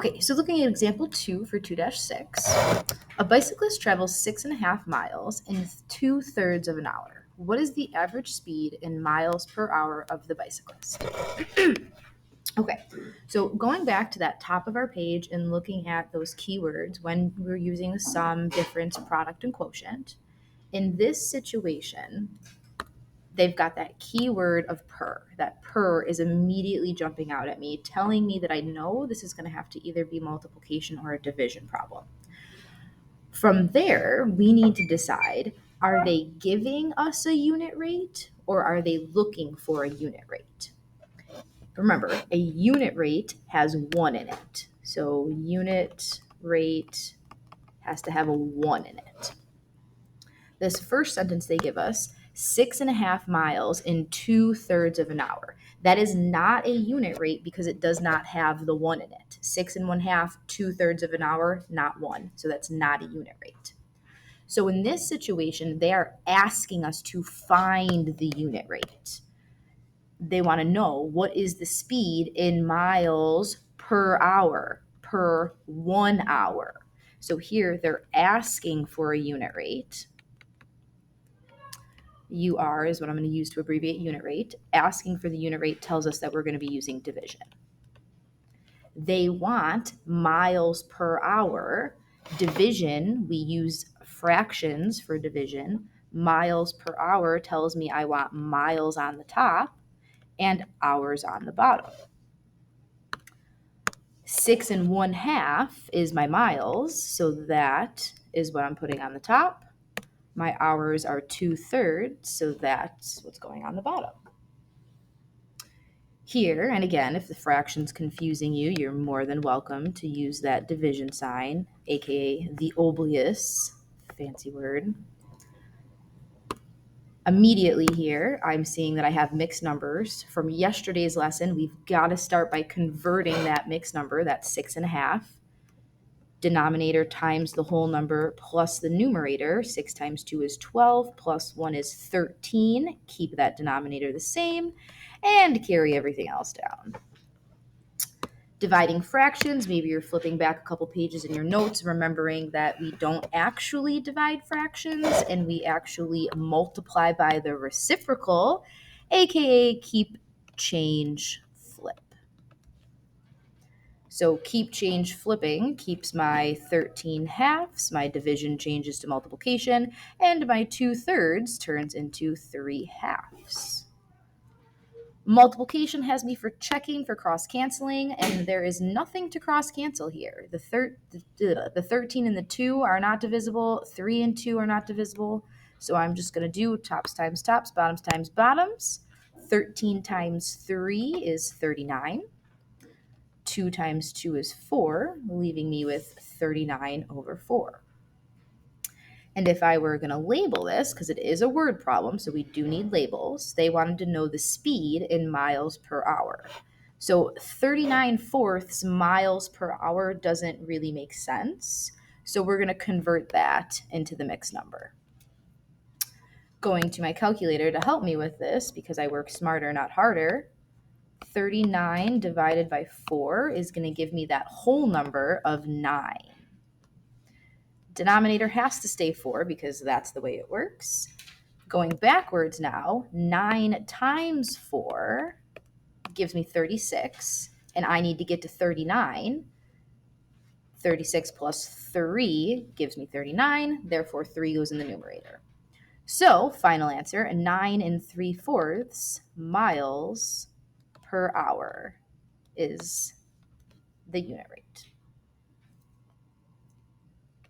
Okay, so looking at example 2 for 2-6, a bicyclist travels 6.5 miles in 2/3 of an hour. What is the average speed in miles per hour of the bicyclist? Okay, so going back to that top of our page and looking at those keywords when we're using the sum, difference, product, and quotient, in this situation, they've got that keyword of per. That per is immediately jumping out at me, telling me that I know this is going to have to either be multiplication or a division problem. From there, we need to decide, are they giving us a unit rate or are they looking for a unit rate? Remember, a unit rate has 1 in it. So unit rate has to have a 1 in it. This first sentence they give us, 6.5 miles in 2/3 of an hour. That is not a unit rate because it does not have the 1 in it. 6 and 1/2, 2/3 of an hour, not 1. So that's not a unit rate. So in this situation, they are asking us to find the unit rate. They want to know, what is the speed in miles per hour per 1 hour. So here they're asking for a unit rate. UR is what I'm going to use to abbreviate unit rate. Asking for the unit rate tells us that we're going to be using division. They want miles per hour. Division, we use fractions for division. Miles per hour tells me I want miles on the top and hours on the bottom. 6 and 1/2 is my miles, so that is what I'm putting on the top. My hours are 2/3, so that's what's going on the bottom. Here, and again, if the fraction's confusing you, you're more than welcome to use that division sign, aka the oblius, fancy word. Immediately here, I'm seeing that I have mixed numbers. From yesterday's lesson, we've got to start by converting that mixed number, that's 6.5. Denominator times the whole number plus the numerator. 6 times 2 is 12, plus 1 is 13. Keep that denominator the same, and carry everything else down. Dividing fractions, maybe you're flipping back a couple pages in your notes, remembering that we don't actually divide fractions, and we actually multiply by the reciprocal, aka keep, change, flip. So keep, change, flipping keeps my 13/2, my division changes to multiplication, and my 2/3 turns into 3/2. Multiplication has me for checking for cross-canceling, and there is nothing to cross-cancel here. The 13 and the 2 are not divisible, 3 and 2 are not divisible, so I'm just going to do tops times tops, bottoms times bottoms. 13 times 3 is 39. 2 times 2 is 4, leaving me with 39 over 4. And if I were going to label this, because it is a word problem, so we do need labels, they wanted to know the speed in miles per hour. So 39/4 miles per hour doesn't really make sense. So we're going to convert that into the mixed number. Going to my calculator to help me with this, because I work smarter, not harder, 39 divided by 4 is going to give me that whole number of 9. Denominator has to stay 4 because that's the way it works. Going backwards now, 9 times 4 gives me 36, and I need to get to 39. 36 plus 3 gives me 39, therefore 3 goes in the numerator. So, final answer, 9 3/4 miles per hour is the unit rate.